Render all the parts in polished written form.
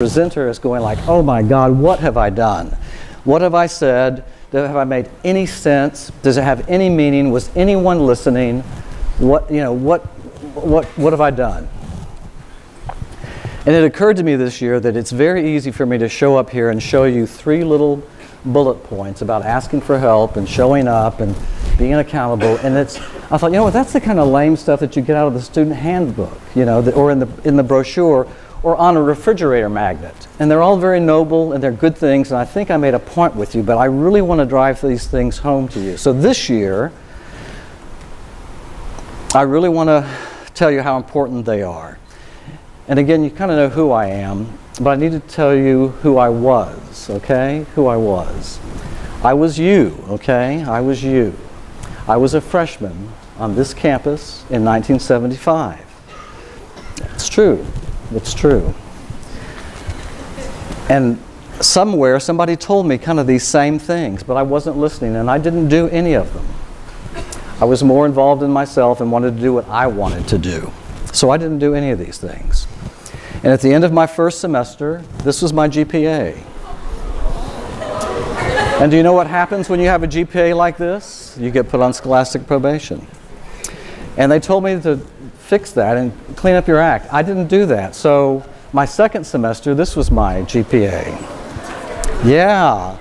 presenter is going like, oh my God, what have I done? What have I said? Have I made any sense? Does it have any meaning? Was anyone listening? What have I done? And it occurred to me this year that it's very easy for me to show up here and show you 3 little bullet points about asking for help and showing up and being accountable. And I thought, that's the kind of lame stuff that you get out of the student handbook, or in the brochure, or on a refrigerator magnet. And they're all very noble and they're good things, and I think I made a point with you, but I really want to drive these things home to you. So this year, I really want to tell you how important they are. And again, you kind of know who I am, but I need to tell you who I was, okay? Who I was. I was you, okay? I was you. I was a freshman on this campus in 1975. It's true. It's true. And somewhere, somebody told me kind of these same things, but I wasn't listening, and I didn't do any of them. I was more involved in myself and wanted to do what I wanted to do. So I didn't do any of these things. And at the end of my first semester, this was my GPA. And do you know what happens when you have a GPA like this? You get put on scholastic probation. And they told me to fix that and clean up your act. I didn't do that. So my second semester, this was my GPA. Yeah.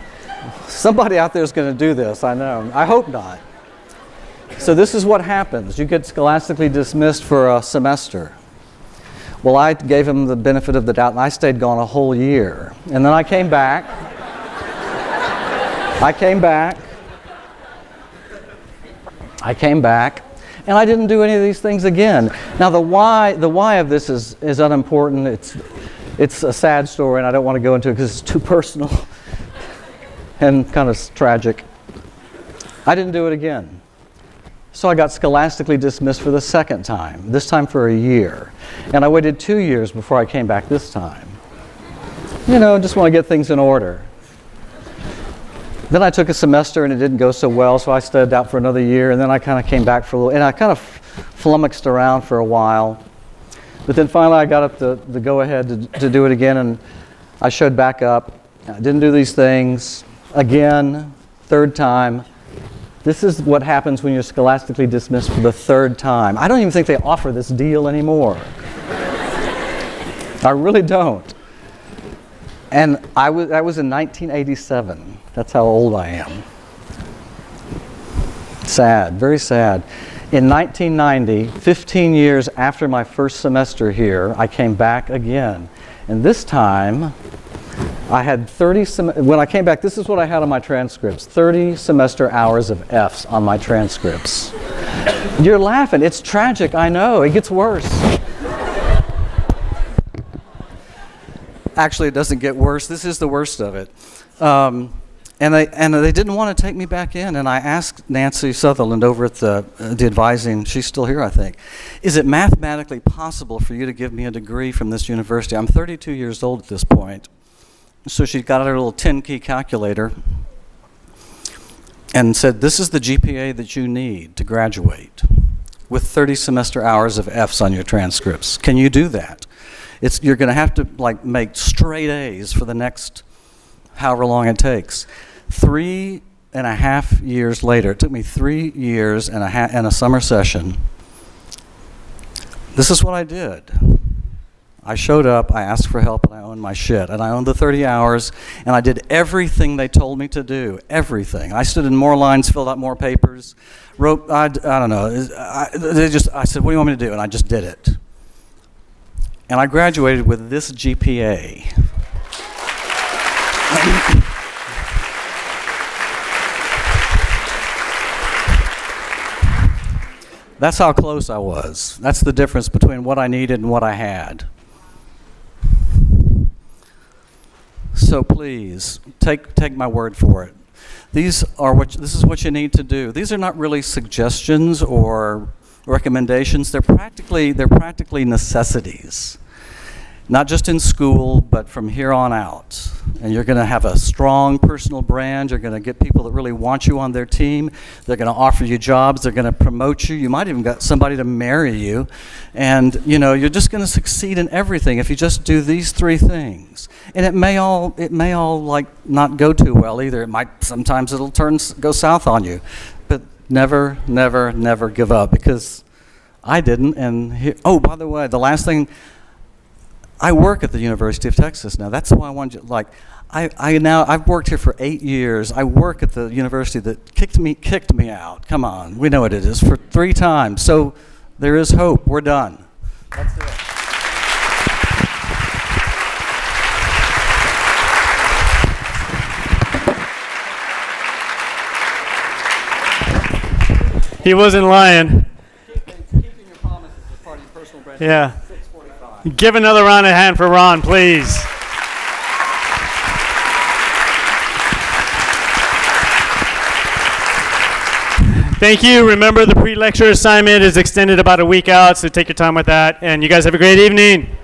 Somebody out there is going to do this, I know. I hope not. So this is what happens. You get scholastically dismissed for a semester. Well, I gave him the benefit of the doubt, and I stayed gone a whole year. And then I came back. I came back, and I didn't do any of these things again. Now, the why of this is unimportant. It's a sad story, and I don't want to go into it because it's too personal and kind of tragic. I didn't do it again. So I got scholastically dismissed for the second time, this time for a year. And I waited 2 years before I came back this time. Just want to get things in order. Then I took a semester and it didn't go so well, so I studied out for another year, and then I kind of came back for a little, and I kind of flummoxed around for a while. But then finally I got up the go-ahead to do it again, and I showed back up. I didn't do these things again, third time. This is what happens when you're scholastically dismissed for the third time. I don't even think they offer this deal anymore. I really don't. And that was in 1987. That's how old I am. Sad, very sad. In 1990, 15 years after my first semester here, I came back again. And this time, I had when I came back, this is what I had on my transcripts, 30 semester hours of Fs on my transcripts. You're laughing. It's tragic, I know. It gets worse. Actually, it doesn't get worse. This is the worst of it. And they didn't want to take me back in, and I asked Nancy Sutherland over at the advising, she's still here I think, is it mathematically possible for you to give me a degree from this university? I'm 32 years old at this point. So she got out her little 10-key calculator and said, this is the GPA that you need to graduate with 30 semester hours of Fs on your transcripts. Can you do that? You're going to have to make straight A's for the next however long it takes. 3.5 years later, it took me 3 years and a summer session. This is what I did. I showed up, I asked for help, and I owned my shit. And I owned the 30 hours, and I did everything they told me to do. Everything. I stood in more lines, filled out more papers, wrote, I don't know. I said, what do you want me to do? And I just did it. And I graduated with this GPA. That's how close I was. That's the difference between what I needed and what I had. So please, take my word for it. This is what you need to do. These are not really suggestions or recommendations. They're practically necessities. not just in school, but from here on out. And you're going to have a strong personal brand. You're going to get people that really want you on their team. They're going to offer you jobs. They're going to promote you. You might even get somebody to marry you. And, you're just going to succeed in everything if you just do these three things. And it may all like not go too well either. Sometimes it'll go south on you. But never, never, never give up, because I didn't. And by the way, the last thing, I work at the University of Texas now. That's why I wanted you, I've worked here for 8 years. I work at the university that kicked me out. Come on, we know what it is, for 3 times. So there is hope. We're done. That's it. He wasn't lying. Keeping your promises is part of your personal brand. Yeah. 6:45. Give another round of hand for Ron, please. Thank you. Remember, the pre-lecture assignment is extended about a week out, so take your time with that. And you guys have a great evening.